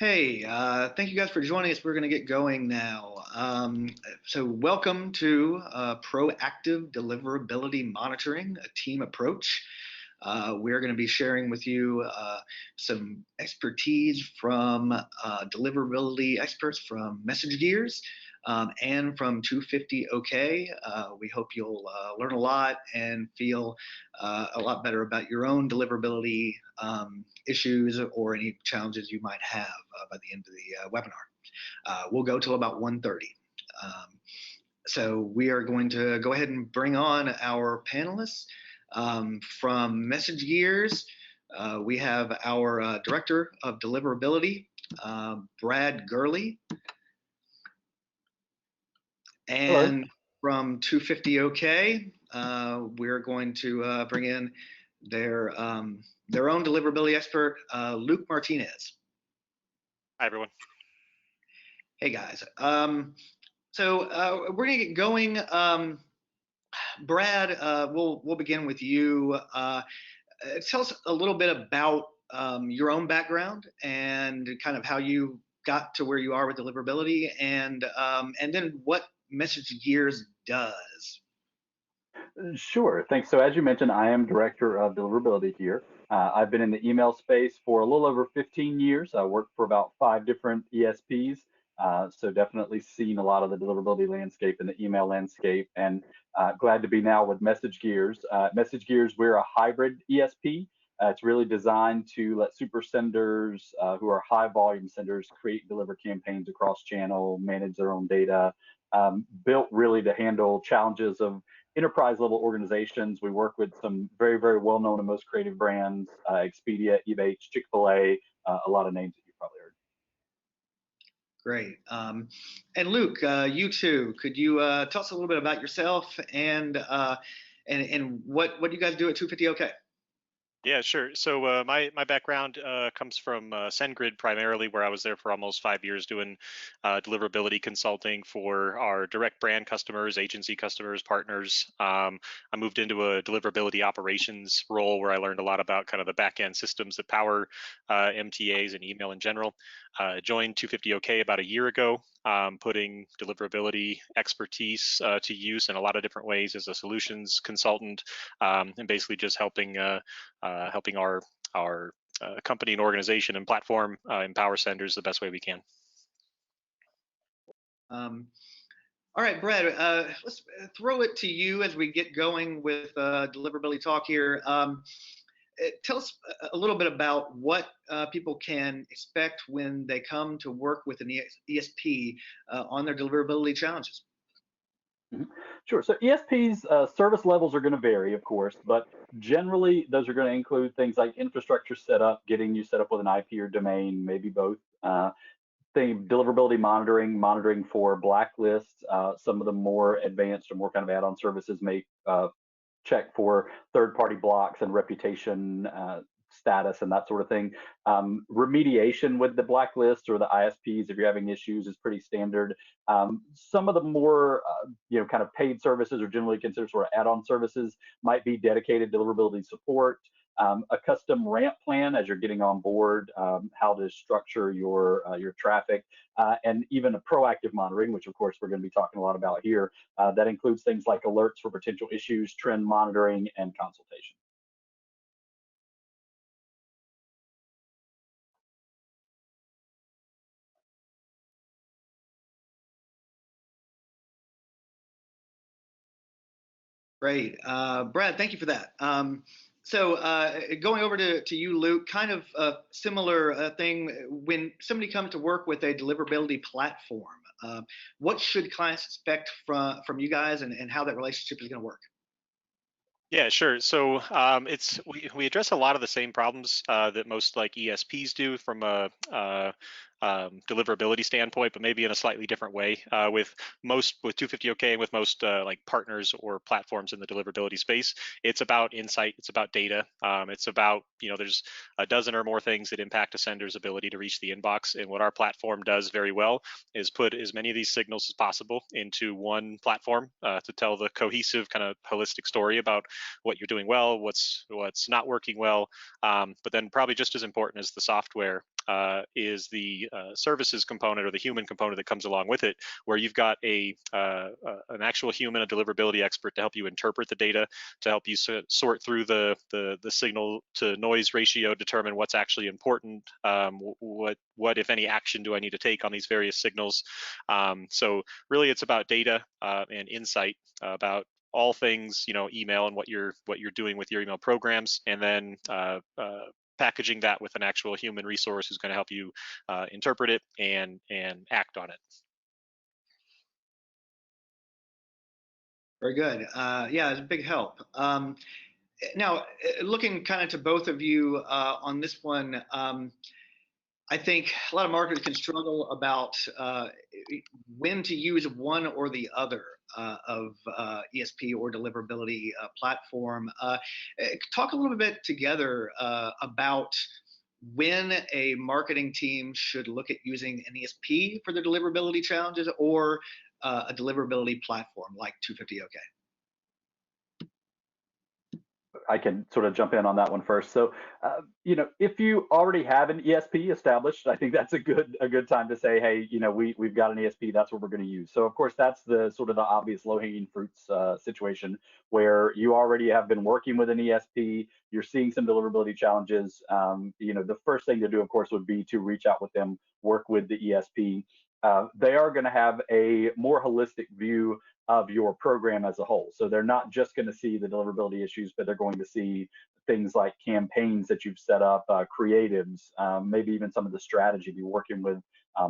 Hey, thank you guys for joining us. We're going to get going now. So welcome to Proactive Deliverability Monitoring, a team approach. We're going to be sharing with you some expertise from deliverability experts from MessageGears and from 250 OK. We hope you'll learn a lot and feel a lot better about your own deliverability issues or any challenges you might have by the end of the webinar. We'll go till about 1:30. So we are going to go ahead and bring on our panelists. From MessageGears, we have our Director of Deliverability, Brad Gurley. And from 250 OK, we're going to bring in their own deliverability expert, Luke Martinez. Hi, everyone. Hey, guys. So we're going to get going. Brad, we'll begin with you. Tell us a little bit about your own background and kind of how you got to where you are with deliverability, and then what MessageGears does. Sure, thanks. So as you mentioned, I am Director of Deliverability here. I've been in the email space for a little over 15 years. I worked for about 5 different ESPs, so definitely seen a lot of the deliverability landscape and the email landscape, and glad to be now with MessageGears. MessageGears, we're a hybrid ESP. It's really designed to let super senders who are high volume senders create and deliver campaigns across channel, manage their own data, built really to handle challenges of enterprise level organizations. We work with some very, very well known and most creative brands, Expedia, eBay, Chick-fil-A, a lot of names that you've probably heard. Great. And Luke, you too, could you tell us a little bit about yourself and what you guys do at 250 OK? Yeah, sure. So my background comes from SendGrid primarily, where I was there for almost 5 years doing deliverability consulting for our direct brand customers, agency customers, partners. I moved into a deliverability operations role where I learned a lot about kind of the back end systems that power MTAs and email in general. Joined 250 OK about a year ago, putting deliverability expertise to use in a lot of different ways as a solutions consultant, and basically just helping our company and organization and platform empower senders the best way we can. All right, Brad, let's throw it to you as we get going with deliverability talk here. Tell us a little bit about what people can expect when they come to work with an ESP on their deliverability challenges. Sure. So ESPs service levels are going to vary, of course, but generally those are going to include things like infrastructure setup, getting you set up with an IP or domain, maybe both. Deliverability monitoring for blacklists. Some of the more advanced or more kind of add-on services may check for third-party blocks and reputation status and that sort of thing. Remediation with the blacklist or the ISPs, if you're having issues, is pretty standard. Some of the more kind of paid services or generally considered sort of add-on services might be dedicated deliverability support, a custom ramp plan as you're getting on board, how to structure your traffic, and even a proactive monitoring, which of course we're going to be talking a lot about here. That includes things like alerts for potential issues, trend monitoring, and consultation. Great. Brad, thank you for that. So going over to you, Luke, kind of a similar thing. When somebody comes to work with a deliverability platform, what should clients expect from you guys, and how that relationship is going to work? Yeah, sure. So we address a lot of the same problems that most like ESPs do from a deliverability standpoint, but maybe in a slightly different way. With 250 OK and with most like partners or platforms in the deliverability space, it's about insight, it's about data, it's about there's a dozen or more things that impact a sender's ability to reach the inbox. And what our platform does very well is put as many of these signals as possible into one platform to tell the cohesive kind of holistic story about what you're doing well, what's not working well, but then probably just as important as the software is the services component or the human component that comes along with it, where you've got an actual human, a deliverability expert to help you interpret the data, to help you sort through the signal to noise ratio, determine what's actually important, what if any action do I need to take on these various signals. So really, it's about data and insight about all things, email and what you're doing with your email programs, and then packaging that with an actual human resource who's going to help you interpret it and act on it. Very good. Yeah, it's a big help. Now, looking kind of to both of you on this one, I think a lot of marketers can struggle about when to use one or the other of ESP or deliverability platform. Talk a little bit together about when a marketing team should look at using an ESP for the deliverability challenges or a deliverability platform like 250OK. I can sort of jump in on that one first. So, if you already have an ESP established, I think that's a good time to say, hey, we've got an ESP. That's what we're going to use. So, of course, that's the sort of the obvious low-hanging fruits situation where you already have been working with an ESP. You're seeing some deliverability challenges. The first thing to do, of course, would be to reach out with them, work with the ESP. They are going to have a more holistic view of your program as a whole. So they're not just going to see the deliverability issues, but they're going to see things like campaigns that you've set up, creatives, maybe even some of the strategy. Be working with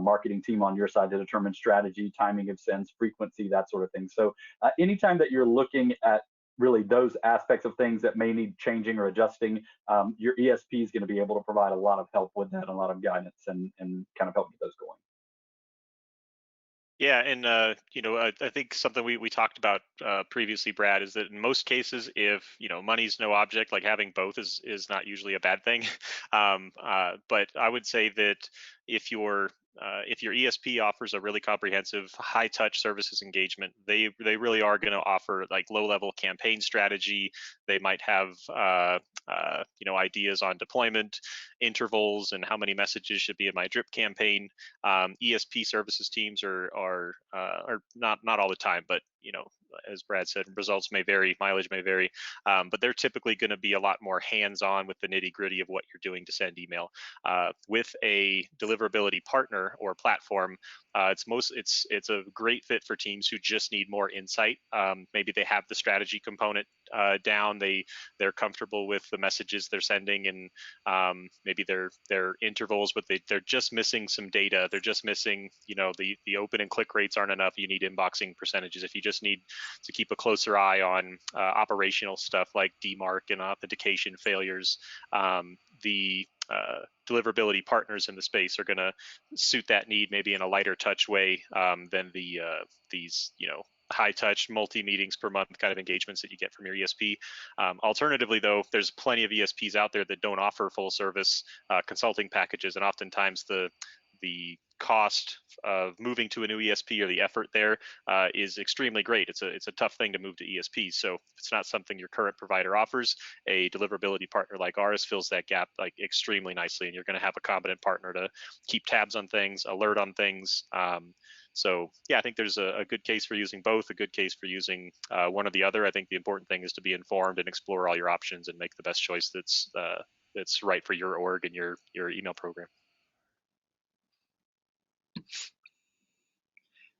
marketing team on your side to determine strategy, timing of sends, frequency, that sort of thing. So anytime that you're looking at really those aspects of things that may need changing or adjusting, your ESP is going to be able to provide a lot of help with that, a lot of guidance, and kind of help get those going. Yeah, and I think something we talked about previously, Brad, is that in most cases, if money's no object, like having both is not usually a bad thing. But I would say that if your ESP offers a really comprehensive, high-touch services engagement, they really are going to offer like low-level campaign strategy. They might have ideas on deployment intervals and how many messages should be in my drip campaign. ESP services teams are not all the time, but as Brad said, results may vary, mileage may vary, but they're typically going to be a lot more hands-on with the nitty-gritty of what you're doing to send email. With a deliverability partner or platform, it's a great fit for teams who just need more insight. Maybe they have the strategy component down, they're comfortable with the messages they're sending, and maybe their intervals, but they're just missing some data. They're just missing, the open and click rates aren't enough. You need inboxing percentages. If you just need to keep a closer eye on operational stuff like DMARC and authentication failures, the deliverability partners in the space are going to suit that need maybe in a lighter touch way than these high touch multi meetings per month kind of engagements that you get from your ESP. Alternatively, though, there's plenty of ESPs out there that don't offer full service consulting packages, and oftentimes the cost of moving to a new ESP or the effort there is extremely great. It's a tough thing to move to ESP. So if it's not something your current provider offers, a deliverability partner like ours fills that gap like extremely nicely, and you're going to have a competent partner to keep tabs on things, alert on things. So yeah, I think there's a good case for using both, a good case for using one or the other. I think the important thing is to be informed and explore all your options and make the best choice that's right for your org and your email program.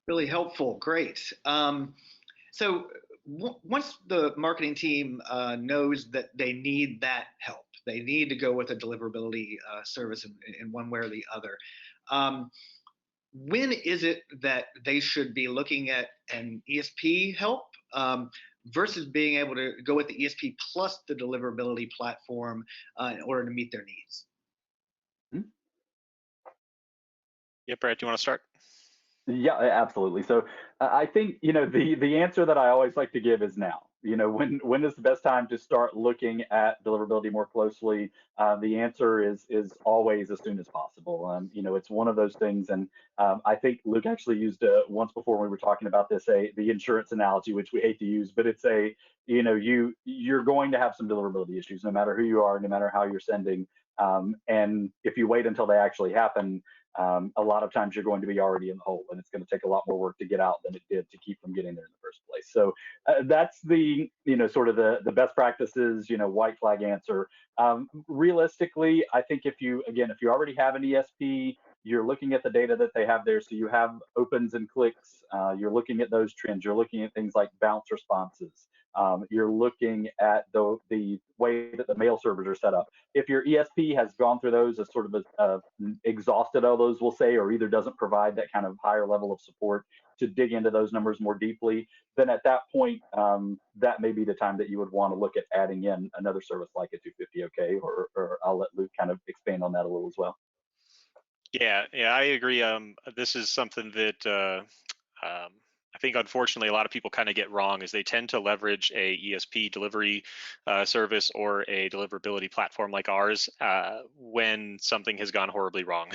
Really helpful. Great. So once the marketing team knows that they need that help, they need to go with a deliverability service in one way or the other. When is it that they should be looking at an ESP help versus being able to go with the ESP plus the deliverability platform in order to meet their needs? Yeah, Brad, do you want to start? Yeah, absolutely. So I think the answer that I always like to give is now. When is the best time to start looking at deliverability more closely? The answer is always as soon as possible. It's one of those things, and I think Luke actually used once before when we were talking about this the insurance analogy, which we hate to use, but it's you're going to have some deliverability issues, no matter who you are, no matter how you're sending. And if you wait until they actually happen, a lot of times you're going to be already in the hole, and it's going to take a lot more work to get out than it did to keep from getting there in the first place. So that's the, sort of the best practices, white flag answer. Realistically, I think if you already have an ESP, you're looking at the data that they have there. So you have opens and clicks. You're looking at those trends. You're looking at things like bounce responses. You're looking at the way that the mail servers are set up. If your ESP has gone through those, as sort of exhausted all those, we'll say, or either doesn't provide that kind of higher level of support to dig into those numbers more deeply, then at that point, that may be the time that you would want to look at adding in another service like a 250 OK, or I'll let Luke kind of expand on that a little as well. Yeah, I agree. This is something that I think unfortunately a lot of people kind of get wrong, is they tend to leverage a ESP delivery service or a deliverability platform like ours when something has gone horribly wrong.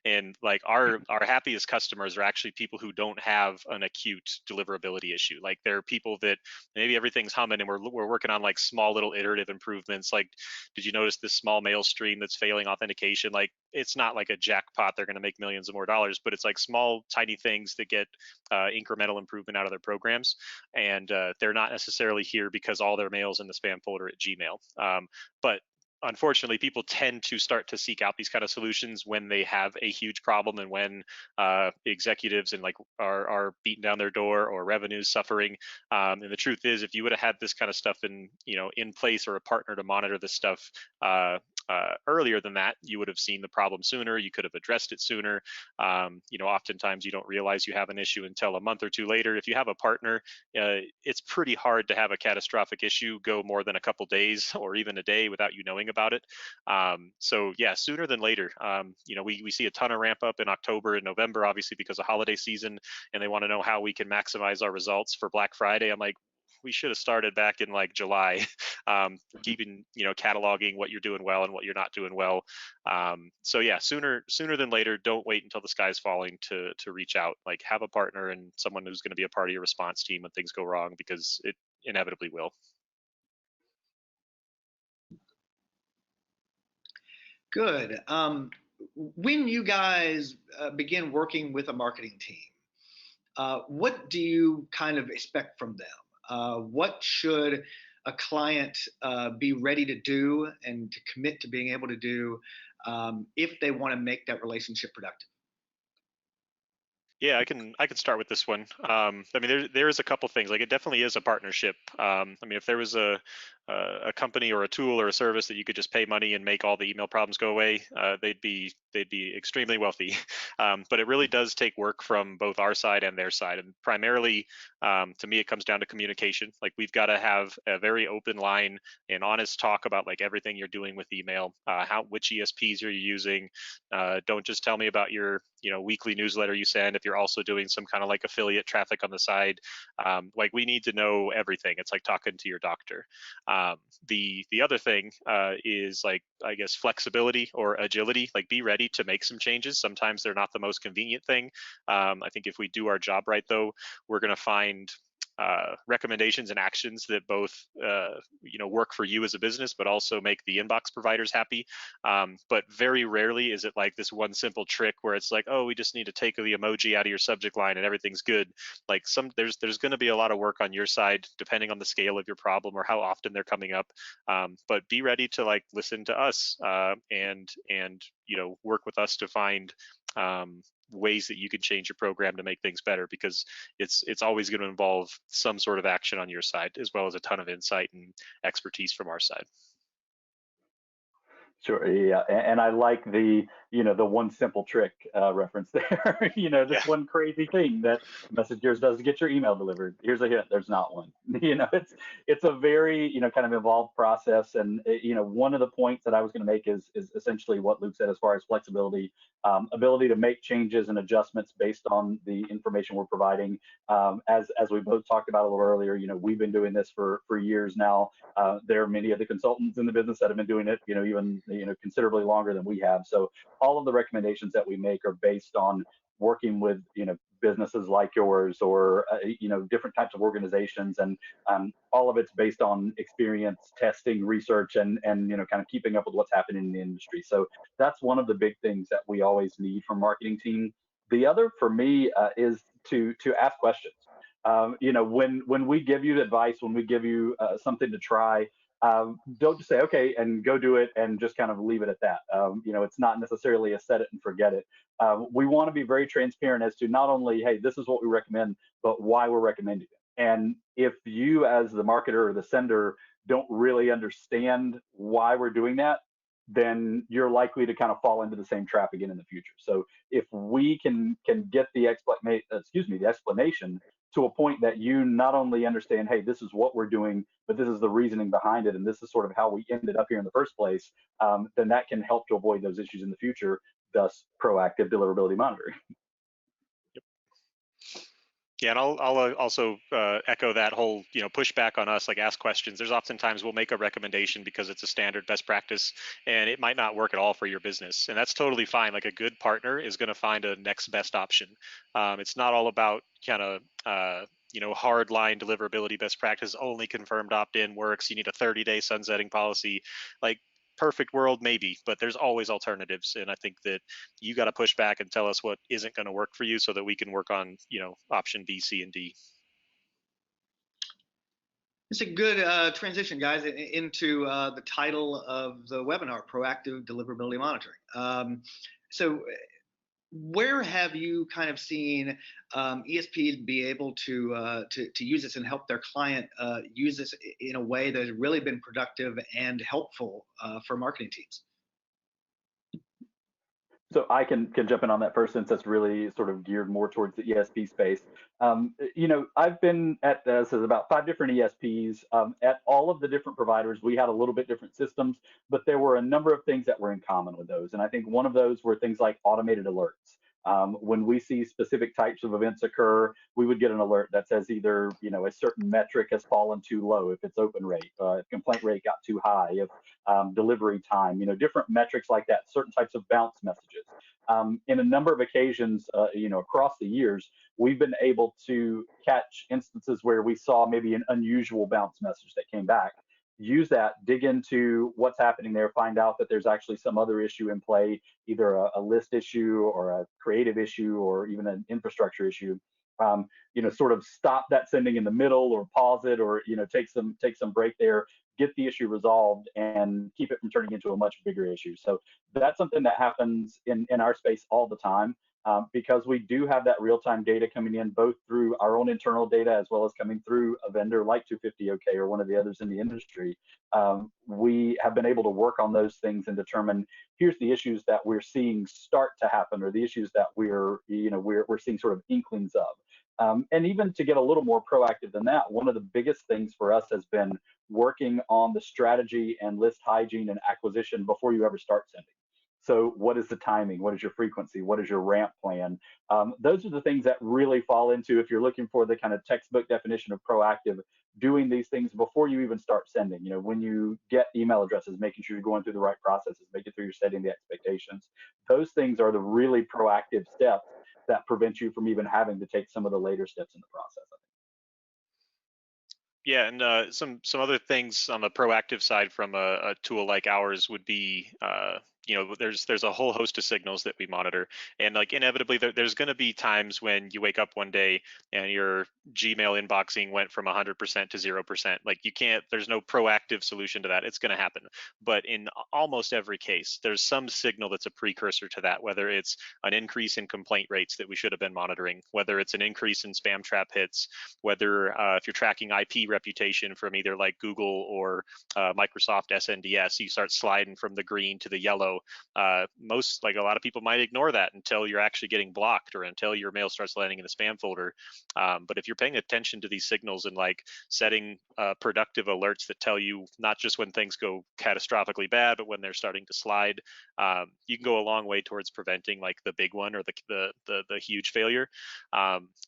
And like our happiest customers are actually people who don't have an acute deliverability issue. Like they're people that maybe everything's humming and we're working on like small little iterative improvements. Like, did you notice this small mail stream that's failing authentication? Like, it's not like a jackpot, they're going to make millions of more dollars, but it's like small tiny things that get incremental improvement out of their programs, and they're not necessarily here because all their mail's in the spam folder at Gmail. But unfortunately, people tend to start to seek out these kind of solutions when they have a huge problem, and when executives and like are beating down their door or revenues suffering. And the truth is, if you would have had this kind of stuff in place, or a partner to monitor this stuff earlier than that, you would have seen the problem sooner. You could have addressed it sooner. Oftentimes you don't realize you have an issue until a month or two later. If you have a partner, it's pretty hard to have a catastrophic issue go more than a couple days or even a day without you knowing about it. So yeah, sooner than later. We see a ton of ramp up in October and November, obviously because of holiday season, and they want to know how we can maximize our results for Black Friday. I'm like, we should have started back in like July, keeping, cataloging what you're doing well and what you're not doing well. So yeah, sooner than later. Don't wait until the sky's falling to reach out. Like, have a partner and someone who's going to be a part of your response team when things go wrong, because it inevitably will. Good. When you guys begin working with a marketing team, what do you kind of expect from them? What should a client be ready to do and to commit to being able to do if they want to make that relationship productive? Yeah, I can start with this one. I mean, there is a couple things. Like, it definitely is a partnership. I mean, if there was a company or a tool or a service that you could just pay money and make all the email problems go away, they'd be extremely wealthy. But it really does take work from both our side and their side, and primarily, to me, it comes down to communication. Like, we've got to have a very open line and honest talk about like everything you're doing with email, which ESPs are you using. Don't just tell me about your weekly newsletter you send if you're also doing some kind of like affiliate traffic on the side. Like, we need to know everything. It's like talking to your doctor. The other thing is, like, I guess, flexibility or agility. Like, be ready to make some changes. Sometimes they're not the most convenient thing. I think if we do our job right, though, we're going to find recommendations and actions that both work for you as a business, but also make the inbox providers happy. But very rarely is it like this one simple trick where it's like, oh, we just need to take the emoji out of your subject line and everything's good. Like, there's going to be a lot of work on your side depending on the scale of your problem or how often they're coming up. But be ready to like listen to us and work with us to find ways that you can change your program to make things better, because it's always going to involve some sort of action on your side, as well as a ton of insight and expertise from our side. Sure. Yeah. And I like the one simple trick reference there. This one crazy thing that Messengers does to get your email delivered. Here's a hint. There's not one. It's a very, kind of involved process. And, one of the points that I was going to make is essentially what Luke said as far as flexibility, ability to make changes and adjustments based on the information we're providing. As we both talked about a little earlier, we've been doing this for years now. There are many of the consultants in the business that have been doing it, even considerably longer than we have. So all of the recommendations that we make are based on working with businesses like yours, or different types of organizations, and all of it's based on experience, testing, research, and kind of keeping up with what's happening in the industry. So that's one of the big things that we always need from marketing team. The other for me is to ask questions. When we give you advice, when we give you something to try, don't just say okay and go do it and just kind of leave it at that. It's not necessarily a set it and forget it. We want to be very transparent as to not only, hey, this is what we recommend, but why we're recommending it. And if you, as the marketer or the sender, don't really understand why we're doing that, then you're likely to kind of fall into the same trap again in the future. So if we can get the explanation to a point that you not only understand, hey, this is what we're doing, but this is the reasoning behind it, and this is sort of how we ended up here in the first place, then that can help to avoid those issues in the future, thus proactive deliverability monitoring. Yeah, and I'll also echo that whole, pushback on us, like ask questions. There's oftentimes we'll make a recommendation because it's a standard best practice, and it might not work at all for your business, and that's totally fine. Like a good partner is going to find a next best option. It's not all about kind of hard line deliverability best practice. Only confirmed opt-in works. You need a 30-day sunsetting policy. Like perfect world maybe, but there's always alternatives, and I think that you got to push back and tell us what isn't going to work for you so that we can work on option B, C, and D. It's a good transition, guys, into the title of the webinar, Proactive Deliverability Monitoring. So where have you kind of seen ESPs be able to use this and help their client use this in a way that has really been productive and helpful for marketing teams? So I can jump in on that first, since that's really sort of geared more towards the ESP space. I've been at this as about 5 different ESPs. At all of the different providers, we had a little bit different systems, but there were a number of things that were in common with those. And I think one of those were things like automated alerts. When we see specific types of events occur, we would get an alert that says either a certain metric has fallen too low, if it's open rate, if complaint rate got too high, if delivery time, different metrics like that, certain types of bounce messages. In a number of occasions, across the years, we've been able to catch instances where we saw maybe an unusual bounce message that came back. Use that, dig into what's happening there, find out that there's actually some other issue in play, either a list issue or a creative issue or even an infrastructure issue. Sort of stop that sending in the middle, or pause it, or take some break there, get the issue resolved, and keep it from turning into a much bigger issue. So that's something that happens in our space all the time. Because we do have that real-time data coming in, both through our own internal data as well as coming through a vendor like 250OK or one of the others in the industry. We have been able to work on those things and determine, here's the issues that we're seeing start to happen, or the issues that we're seeing sort of inklings of. And even to get a little more proactive than that, one of the biggest things for us has been working on the strategy and list hygiene and acquisition before you ever start sending. So what is the timing? What is your frequency? What is your ramp plan? Those are the things that really fall into, if you're looking for the kind of textbook definition of proactive, doing these things before you even start sending. When you get email addresses, making sure you're going through the right processes, making sure you're setting the expectations. Those things are the really proactive steps that prevent you from even having to take some of the later steps in the process. Yeah, and some other things on the proactive side from a tool like ours would be, there's a whole host of signals that we monitor, and like inevitably there's going to be times when you wake up one day and your Gmail inboxing went from 100% to 0%. Like there's no proactive solution to that. It's going to happen. But in almost every case, there's some signal that's a precursor to that, whether it's an increase in complaint rates that we should have been monitoring, whether it's an increase in spam trap hits, whether if you're tracking IP reputation from either like Google or Microsoft SNDS, you start sliding from the green to the yellow. A lot of people might ignore that until you're actually getting blocked or until your mail starts landing in the spam folder. But if you're paying attention to these signals and like setting productive alerts that tell you not just when things go catastrophically bad, but when they're starting to slide, you can go a long way towards preventing like the big one or the huge failure.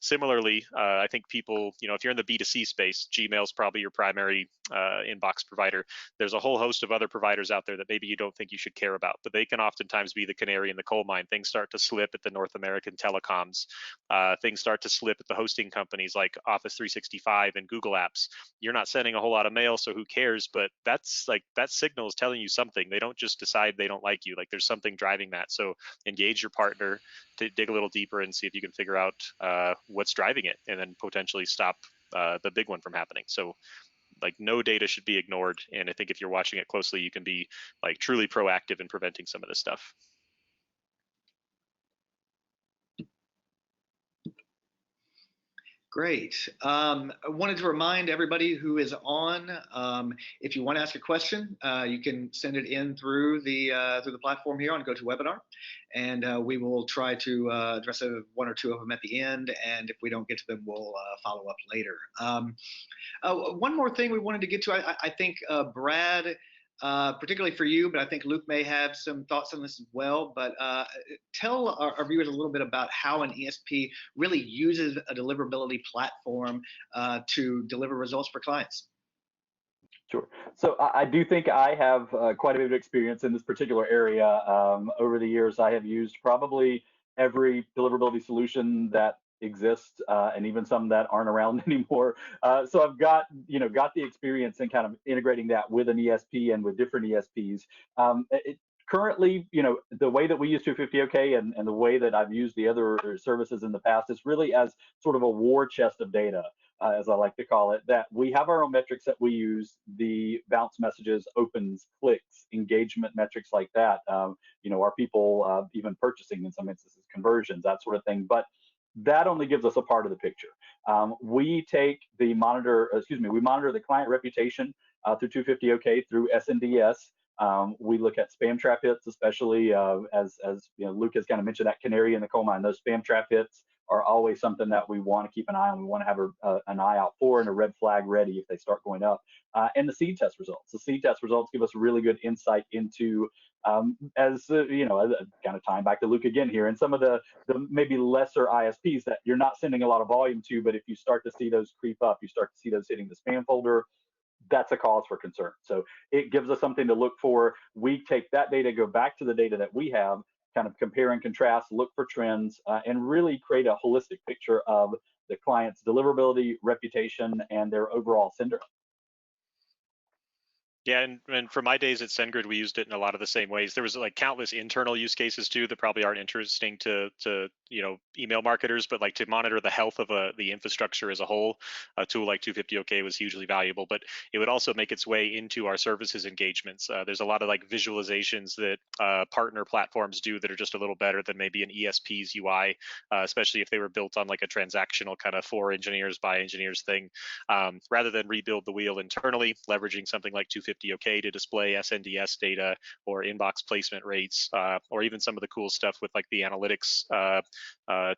Similarly, I think people, if you're in the B2C space, Gmail's probably your primary inbox provider. There's a whole host of other providers out there that maybe you don't think you should care about. out, but they can oftentimes be the canary in the coal mine. Things start to slip at the North American telecoms. Things start to slip at the hosting companies like Office 365 and Google Apps. You're not sending a whole lot of mail, so who cares? But that's like, that signal is telling you something. They don't just decide they don't like you. Like, there's something driving that. So engage your partner to dig a little deeper and see if you can figure out what's driving it, and then potentially stop the big one from happening. So like, no data should be ignored. And I think if you're watching it closely, you can be like truly proactive in preventing some of this stuff. Great. I wanted to remind everybody who is on, if you want to ask a question, you can send it in through the platform here on GoToWebinar, and we will try to address one or two of them at the end. And if we don't get to them, we'll follow up later. One more thing we wanted to get to, I think Brad, particularly for you, but I think Luke may have some thoughts on this as well. But tell our viewers a little bit about how an ESP really uses a deliverability platform to deliver results for clients. Sure. So I do think I have quite a bit of experience in this particular area. Over the years, I have used probably every deliverability solution that exists, and even some that aren't around anymore. So I've got the experience in kind of integrating that with an ESP and with different ESPs. Currently, the way that we use 250OK and the way that I've used the other services in the past is really as sort of a war chest of data, as I like to call it, that we have our own metrics that we use, the bounce messages, opens, clicks, engagement metrics like that. Are people even purchasing in some instances, conversions, that sort of thing. But that only gives us a part of the picture. We monitor the client reputation through 250OK through SNDS. We look at spam trap hits, especially as Luke has kind of mentioned, that canary in the coal mine. Those spam trap hits are always something that we want to keep an eye on. We want to have an eye out for, and a red flag ready if they start going up. And the seed test results. The seed test results give us really good insight into, kind of tying back to Luke again here, and some of the maybe lesser ISPs that you're not sending a lot of volume to, but if you start to see those creep up, you start to see those hitting the spam folder, that's a cause for concern. So it gives us something to look for. We take that data, go back to the data that we have, kind of compare and contrast, look for trends, and really create a holistic picture of the client's deliverability, reputation, and their overall sender. Yeah, and for my days at SendGrid, we used it in a lot of the same ways. There was like countless internal use cases too that probably aren't interesting to email marketers, but like to monitor the health of the infrastructure as a whole, a tool like 250OK was hugely valuable. But it would also make its way into our services engagements. There's a lot of like visualizations that partner platforms do that are just a little better than maybe an ESP's UI, especially if they were built on like a transactional kind of for engineers by engineers thing, rather than rebuild the wheel internally, leveraging something like 250OK to display SNDS data or inbox placement rates, or even some of the cool stuff with like the analytics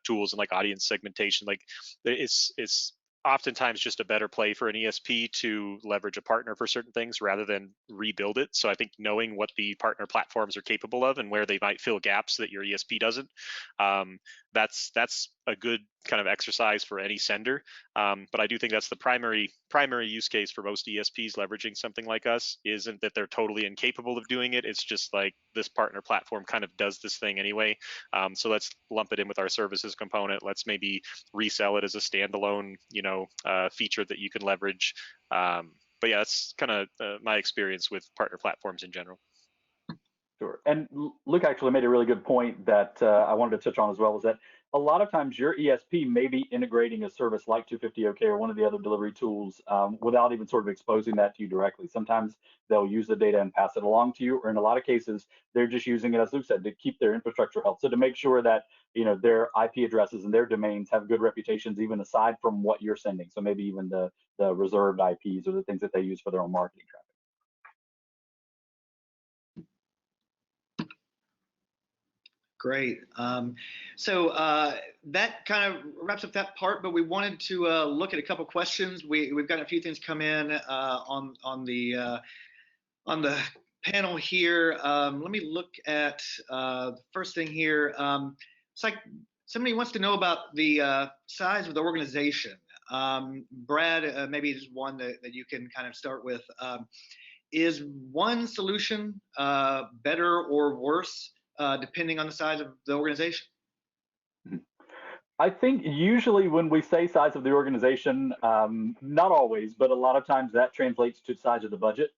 tools and like audience segmentation. Like it's oftentimes just a better play for an ESP to leverage a partner for certain things rather than rebuild it. So I think knowing what the partner platforms are capable of and where they might fill gaps that your ESP doesn't, that's a good kind of exercise for any sender. But I do think that's the primary use case for most ESPs leveraging something like us. Isn't that they're totally incapable of doing it. It's just like this partner platform kind of does this thing anyway. So let's lump it in with our services component. Let's maybe resell it as a standalone, feature that you can leverage. But yeah, that's kind of my experience with partner platforms in general. Sure. And Luke actually made a really good point that I wanted to touch on as well, is that a lot of times your ESP may be integrating a service like 250OK or one of the other delivery tools without even sort of exposing that to you directly. Sometimes they'll use the data and pass it along to you, or in a lot of cases, they're just using it, as Luke said, to keep their infrastructure health. So to make sure that their IP addresses and their domains have good reputations, even aside from what you're sending. So maybe even the reserved IPs or the things that they use for their own marketing traffic. Great. So that kind of wraps up that part, but we wanted to look at a couple questions. We've got a few things come in on the panel here. Let me look at the first thing here. It's like somebody wants to know about the size of the organization. Brad, maybe is one that you can kind of start with. is one solution better or worse depending on the size of the organization? I think usually when we say size of the organization, not always, but a lot of times that translates to size of the budget.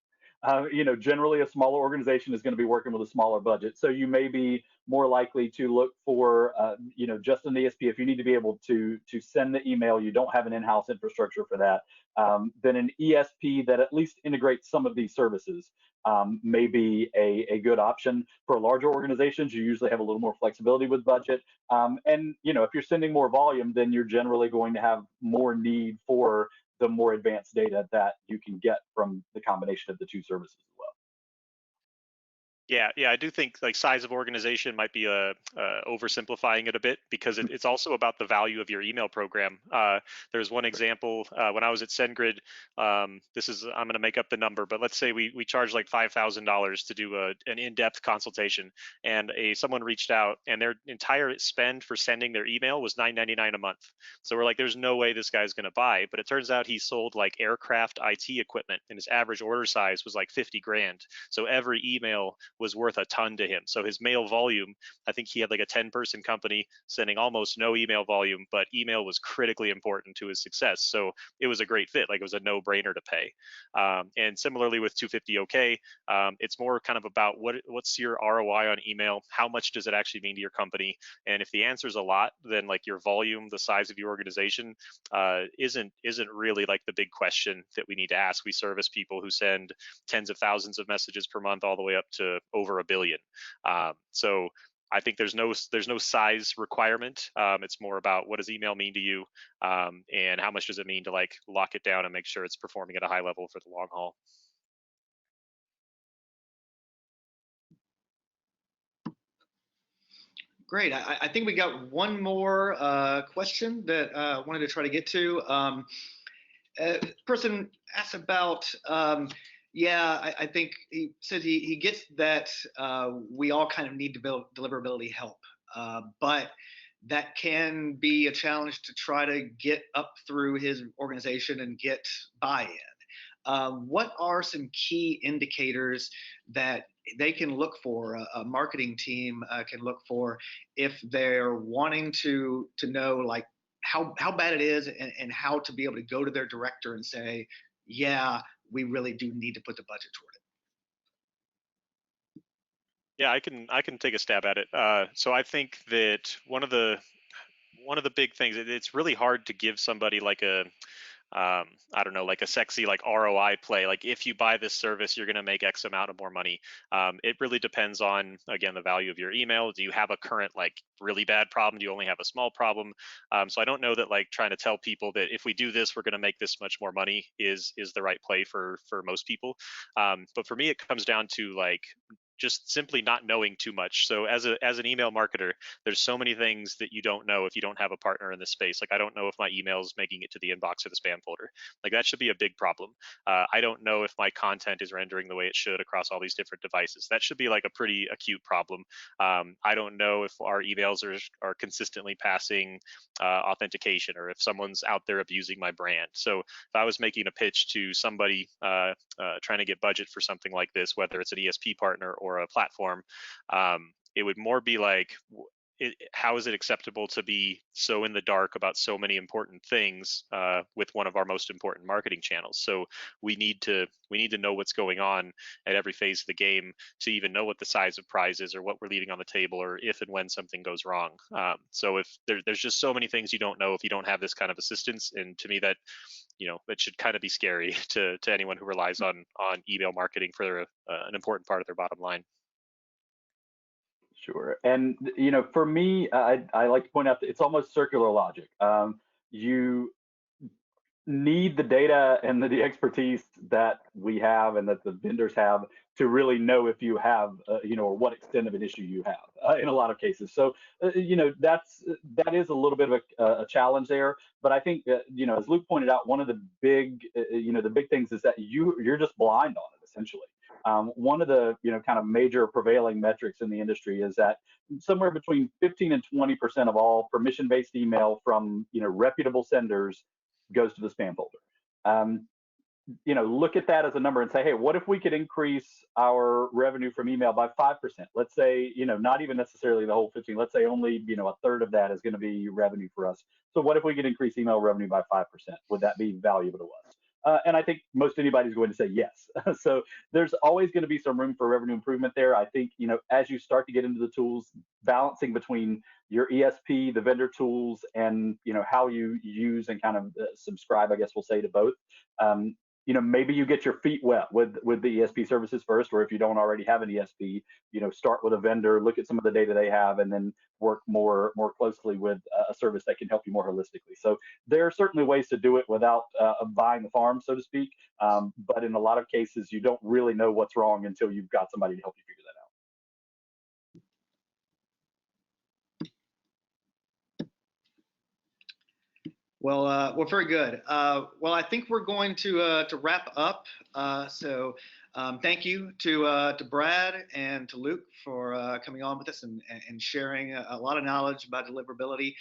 Generally a smaller organization is going to be working with a smaller budget. So you may be more likely to look for, just an ESP. If you need to be able to send the email, you don't have an in-house infrastructure for that, then an ESP that at least integrates some of these services may be a good option. For larger organizations, you usually have a little more flexibility with budget. And if you're sending more volume, then you're generally going to have more need for the more advanced data that you can get from the combination of the two services as well. Yeah, I do think like size of organization might be oversimplifying it a bit, because it's also about the value of your email program. There's one example when I was at SendGrid. I'm going to make up the number, but let's say we charge like $5,000 to do an in-depth consultation, and someone reached out and their entire spend for sending their email was $9.99 a month. So we're like, there's no way this guy's going to buy. But it turns out he sold like aircraft IT equipment, and his average order size was like 50 grand. So every email was worth a ton to him. So his mail volume, I think he had like a 10-person company sending almost no email volume, but email was critically important to his success. So it was a great fit. Like, it was a no-brainer to pay. And similarly with 250 OK, it's more kind of about what's your ROI on email? How much does it actually mean to your company? And if the answer is a lot, then like your volume, the size of your organization, isn't really like the big question that we need to ask. We service people who send tens of thousands of messages per month, all the way up to over a billion. So I think there's no size requirement. It's more about, what does email mean to you, and how much does it mean to like lock it down and make sure it's performing at a high level for the long haul. Great. I think we got one more question that I wanted to try to get to. Person asked about, I think he said he gets that we all kind of need to build deliverability help, but that can be a challenge to try to get up through his organization and get buy-in. What are some key indicators that they can look for, a marketing team can look for, if they're wanting to know like how bad it is, and how to be able to go to their director and say, yeah, we really do need to put the budget toward it? Yeah, I can take a stab at it. So I think that one of the big things, it's really hard to give somebody like I don't know, like a sexy like ROI play. Like, if you buy this service, you're going to make X amount of more money. It really depends on, again, the value of your email. Do you have a current like really bad problem? Do you only have a small problem? So I don't know that like trying to tell people that if we do this, we're going to make this much more money is the right play for most people. But for me, it comes down to like just simply not knowing too much. So as an email marketer, there's so many things that you don't know if you don't have a partner in this space. Like, I don't know if my email is making it to the inbox or the spam folder. Like, that should be a big problem. I don't know if my content is rendering the way it should across all these different devices. That should be like a pretty acute problem. I don't know if our emails are consistently passing authentication, or if someone's out there abusing my brand. So if I was making a pitch to somebody trying to get budget for something like this, whether it's an ESP partner or a platform, it would more be like, how is it acceptable to be so in the dark about so many important things with one of our most important marketing channels? So we need to know what's going on at every phase of the game to even know what the size of prize is, or what we're leaving on the table, or if and when something goes wrong. So if there's just so many things you don't know if you don't have this kind of assistance, and to me that should kind of be scary to anyone who relies on email marketing for an important part of their bottom line. Sure. And, for me, I like to point out that it's almost circular logic. You need the data and the expertise that we have and that the vendors have to really know if you have, or what extent of an issue you have in a lot of cases. So, that is a little bit of a challenge there. But I think, as Luke pointed out, one of the big, the big things is that you're just blind on it, essentially. One of the kind of major prevailing metrics in the industry is that somewhere between 15 and 20% of all permission-based email from reputable senders goes to the spam folder. look at that as a number and say, hey, what if we could increase our revenue from email by 5%? Let's say, not even necessarily the whole 15. Let's say only, a third of that is going to be revenue for us. So what if we could increase email revenue by 5%? Would that be valuable to us? And I think most anybody's going to say yes. So there's always going to be some room for revenue improvement there. I think, as you start to get into the tools, balancing between your ESP, the vendor tools, and how you use and kind of subscribe, I guess we'll say, to both. Maybe you get your feet wet with the ESP services first, or if you don't already have an ESP, start with a vendor, look at some of the data they have, and then work more closely with a service that can help you more holistically. So there are certainly ways to do it without buying the farm, so to speak. But in a lot of cases, you don't really know what's wrong until you've got somebody to help you figure that out. Well, very good. Well, I think we're going to wrap up. So thank you to Brad and to Luke for coming on with us and sharing a lot of knowledge about deliverability.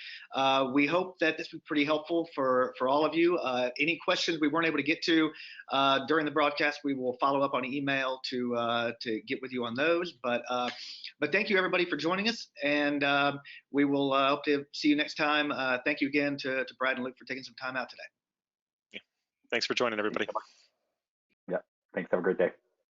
We hope that this was pretty helpful for all of you. Any questions we weren't able to get to during the broadcast, we will follow up on email to get with you on those. But thank you everybody for joining us, and we will hope to see you next time. Thank you again to Brad and Luke for taking some time out today. Yeah. Thanks for joining, everybody. Yeah. Thanks. Have a great day.